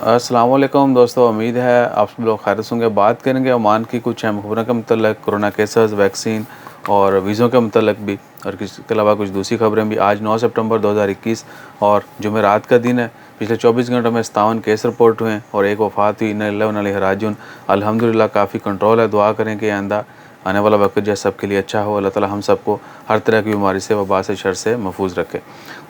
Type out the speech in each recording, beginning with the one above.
अस्सलाम वालेकुम दोस्तों, उम्मीद है आप सब लोग खैरियत से होंगे। बात करेंगे ओमान की कुछ अहम खबरों के मतलब, कोरोना केसेस, वैक्सीन और वीज़ों के मतलब भी, और इसके अलावा कुछ दूसरी खबरें भी। आज 9 सितंबर 2021 और जुमेरात का दिन है। पिछले 24 घंटों में 57 केस रिपोर्ट हुए हैं और एक वफ़ात हुई। इन्ना लिल्लाहि व इन्ना इलैहि राजिऊन। अल्हम्दुलिल्लाह काफ़ी कंट्रोल है। दुआ करें कि आइंदा आने वाला वक्त जो है सबके लिए अच्छा हो। अल्लाह ताला हम सबको हर तरह की बीमारी से, वबा से, शर से महफूज रखे।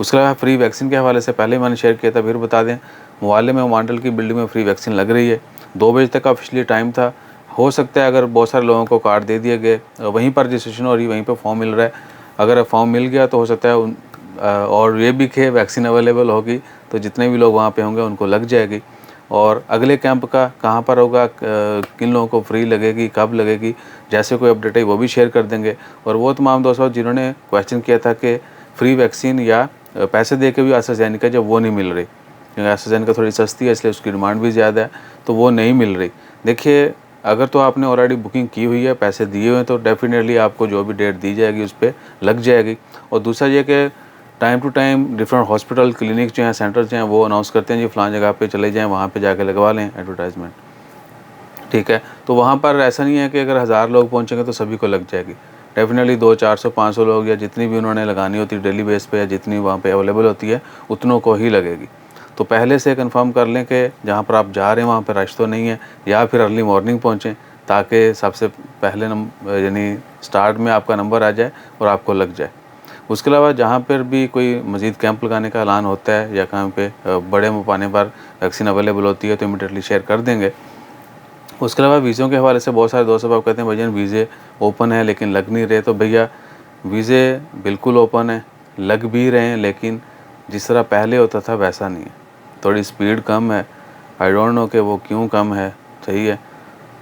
उसके अलावा फ्री वैक्सीन के हवाले से पहले मैंने शेयर किया था, फिर बता दें। मोहाली में मॉडल की बिल्डिंग में फ्री वैक्सीन लग रही है। 2 बजे तक का ऑफिशियली टाइम था। हो सकता है अगर बहुत सारे लोगों को कार्ड दे दिए गए, वहीं पर रजिस्ट्रेशन हो रही है, वहीं पर फॉर्म मिल रहा है। अगर फॉर्म मिल गया तो हो सकता है और ये भी कि वैक्सीन अवेलेबल होगी तो जितने भी लोग वहाँ पे होंगे उनको लग जाएगी। और अगले कैंप का कहाँ पर होगा, किन लोगों को फ्री लगेगी, कब लगेगी, जैसे कोई अपडेट है वो भी शेयर कर देंगे। और वो तमाम दोस्तों जिन्होंने क्वेश्चन किया था कि फ्री वैक्सीन या पैसे दे के भी एस्ट्राज़ेनेका जब वो नहीं मिल रही, क्योंकि एस्ट्राज़ेनेका थोड़ी सस्ती है इसलिए उसकी डिमांड भी ज़्यादा है, तो वो नहीं मिल रही। देखिए, अगर तो आपने ऑलरेडी बुकिंग की हुई है, पैसे दिए हुए हैं, तो डेफिनेटली आपको जो भी डेट दी जाएगी उस पर लग जाएगी। और दूसरा ये कि time to time different hospital, clinic जो हैं, सेंटर्स जो हैं, वो अनाउंस करते हैं जी फ़लाँ जगह पे चले जाएँ, वहाँ पे जाके लगवा लें एडवर्टाइजमेंट। ठीक है, तो वहाँ पर ऐसा नहीं है कि अगर 1000 लोग पहुँचेंगे तो सभी को लग जाएगी। डेफिनेटली 200, 400, 500 लोग या जितनी भी उन्होंने लगानी होती है डेली बेस पे, या जितनी वहाँ पे अवेलेबल होती है, उतनों को ही लगेगी। तो पहले से कंफर्म कर लें कि जहाँ पर आप जा रहे हैं वहाँ पर रश तो नहीं है, या फिर अर्ली मॉर्निंग पहुँचें ताकि सबसे पहले यानी स्टार्ट में आपका नंबर आ जाए और आपको लग जाए। उसके अलावा जहाँ पर भी कोई मज़ीद कैंप लगाने का ऐलान होता है या कहीं पे बड़े पैमाने पर वैक्सीन अवेलेबल होती है तो इमीडिएटली शेयर कर देंगे। उसके अलावा वीज़ों के हवाले से बहुत सारे दोस्त अब कहते हैं भैया वीज़े ओपन है लेकिन लग नहीं रहे। तो भैया वीज़े बिल्कुल ओपन है, लग भी रहे हैं, लेकिन जिस तरह पहले होता था वैसा नहीं है। थोड़ी स्पीड कम है। आई डोंट नो कि वो क्यों कम है, सही है।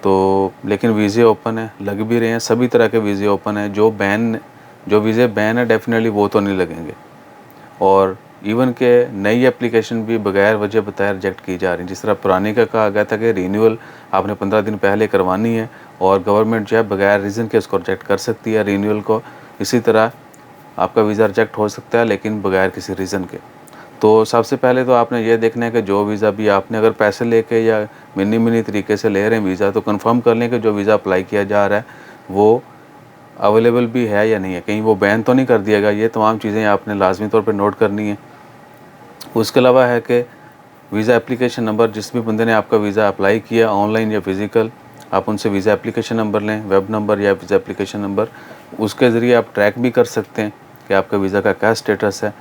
तो लेकिन वीज़े ओपन है, लग भी रहे हैं। सभी तरह के वीज़े ओपन है। जो वीज़े बैन है डेफिनेटली वो तो नहीं लगेंगे। और इवन के नई एप्लीकेशन भी बगैर वजह बताए रिजेक्ट की जा रही हैं। जिस तरह पुरानी का कहा गया था कि रीन्यूअल आपने 15 दिन पहले करवानी है और गवर्नमेंट जो है बगैर रीज़न के उसको रिजेक्ट कर सकती है रीन्यूअल को, इसी तरह आपका वीज़ा रिजेक्ट हो सकता है लेकिन बगैर किसी रीज़न के। तो सबसे पहले तो आपने ये देखना है कि जो वीज़ा भी आपने अगर पैसे लेके या मिनी तरीके से ले रहे हैं वीज़ा, तो कंफर्म कर लें कि जो वीज़ा अप्लाई किया जा रहा है वो अवेलेबल भी है या नहीं है, कहीं वो बैन तो नहीं कर दिया गया। ये तमाम चीज़ें आपने लाजमी तौर पे नोट करनी है। उसके अलावा है कि वीज़ा एप्लीकेशन नंबर, जिस भी बंदे ने आपका वीज़ा अप्लाई किया ऑनलाइन या फ़िज़िकल, आप उनसे वीज़ा एप्लीकेशन नंबर लें, वेब नंबर या वीज़ा एप्लीकेशन नंबर। उसके ज़रिए आप ट्रैक भी कर सकते हैं कि आपका वीज़ा का क्या स्टेटस है।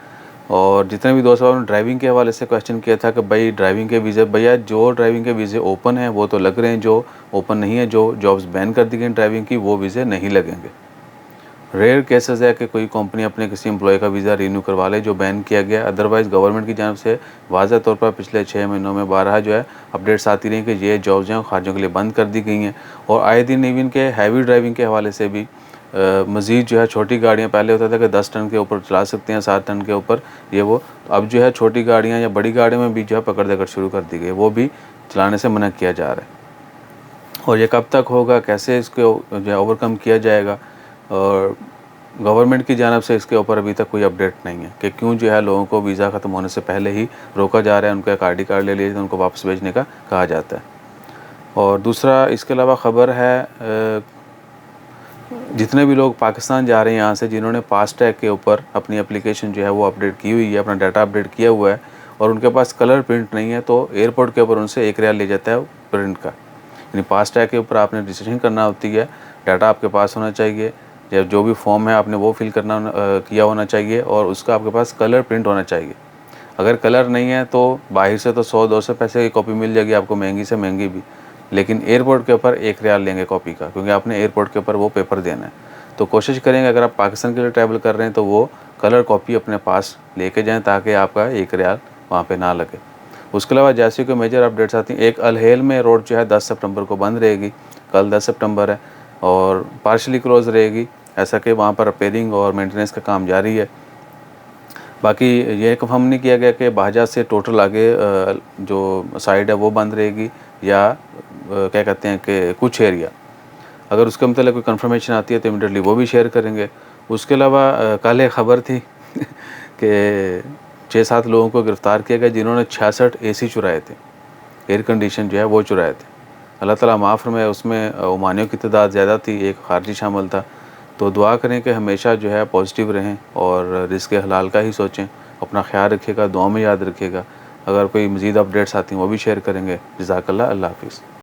और जितने भी दोस्त ने ड्राइविंग के हवाले से क्वेश्चन किया था कि भाई ड्राइविंग के वीज़े, भैया जो ड्राइविंग के वीज़े ओपन हैं वो तो लग रहे हैं, जो ओपन नहीं है, जो जॉब्स बैन कर दी गई ड्राइविंग की, वो वीज़े नहीं लगेंगे। रेयर केसेस है कि कोई कंपनी अपने किसी एम्प्लॉय का वीज़ा रीन्यू करवा ले जो बैन किया गया। अदरवाइज़ गवर्नमेंट की जानब से वाज़ह तौर पर पिछले 6 महीनों में 12 जो है अपडेट्स आती रही कि ये जॉब्स हैं खारिजों के लिए बंद कर दी गई हैं। और आए दिन इवन के हैवी ड्राइविंग के हवाले से भी मज़ीद जो है छोटी गाड़ियाँ, पहले होता था कि 10 टन के ऊपर चला सकते हैं, 7 टन के ऊपर ये वो, अब जो है छोटी गाड़ियाँ या बड़ी गाड़ियों में भी जो है पकड़ देकर शुरू कर दी गई, वो भी चलाने से मना किया जा रहा है। और ये कब तक होगा, कैसे इसको जो है ओवरकम किया जाएगा, और गवर्नमेंट की जानब से इसके ऊपर अभी तक कोई अपडेट नहीं है कि क्यों जो है लोगों को वीज़ा ख़त्म होने से पहले ही रोका जा रहा है। उनका एक आईडी कार्ड ले लिए तो उनको वापस भेजने का कहा जाता है। और दूसरा इसके अलावा ख़बर है, जितने भी लोग पाकिस्तान जा रहे हैं यहाँ से, जिन्होंने फास्टैग के ऊपर अपनी एप्लीकेशन जो है वो अपडेट की हुई है, अपना डाटा अपडेट किया हुआ है और उनके पास कलर प्रिंट नहीं है, तो एयरपोर्ट के ऊपर उनसे 1 रियाल ले जाता है प्रिंट का। यानी फास्टैग के ऊपर आपने रजिस्ट्रेशन करना होती है, डाटा आपके पास होना चाहिए, या जो भी फॉर्म है आपने वो फिल करना किया होना चाहिए, और उसका आपके पास कलर प्रिंट होना चाहिए। अगर कलर नहीं है तो बाहर से तो 100-200 पैसे की कॉपी मिल जाएगी आपको, महंगी से महंगी भी, लेकिन एयरपोर्ट के ऊपर 1 रियाल लेंगे कॉपी का, क्योंकि आपने एयरपोर्ट के ऊपर वो पेपर देना है। तो कोशिश करेंगे अगर आप पाकिस्तान के लिए ट्रैवल कर रहे हैं तो वो कलर कॉपी अपने पास लेके जाएँ ताकि आपका 1 रियाल वहाँ पे ना लगे। उसके अलावा जैसे कि मेजर अपडेट्स आती हैं, एक अलहेल में रोड जो है 10 सितंबर को बंद रहेगी, कल 10 सितंबर है, और पार्शली क्लोज रहेगी, ऐसा कि वहाँ पर रिपेयरिंग और मेंटेनेंस का काम जारी है। बाकी ये कंफर्म नहीं किया गया कि बाहजा से टोटल आगे जो साइड है वो बंद रहेगी या क्या कहते हैं कि कुछ एरिया। अगर उसके मतलब कोई कंफर्मेशन आती है तो इमीडिएटली वो भी शेयर करेंगे। उसके अलावा कल एक ख़बर थी कि 6-7 लोगों को गिरफ़्तार किया गया जिन्होंने 66 एसी चुराए थे। एयर कंडीशन जो है वो चुराए थे। अल्लाह ताला माफ़ फरमाए, उसमें ओमानियों की तादाद ज़्यादा थी, एक खारजी शामिल था। तो दुआ करें कि हमेशा जो है पॉजिटिव रहें और रिज़्क़ हलाल का ही सोचें। अपना ख़्याल रखिएगा, दुआ में याद रखिएगा। अगर कोई मज़ीद अपडेट्स आती हैं वो भी शेयर करेंगे। जज़ाकल्लाह, अल्लाह हाफ़िज़।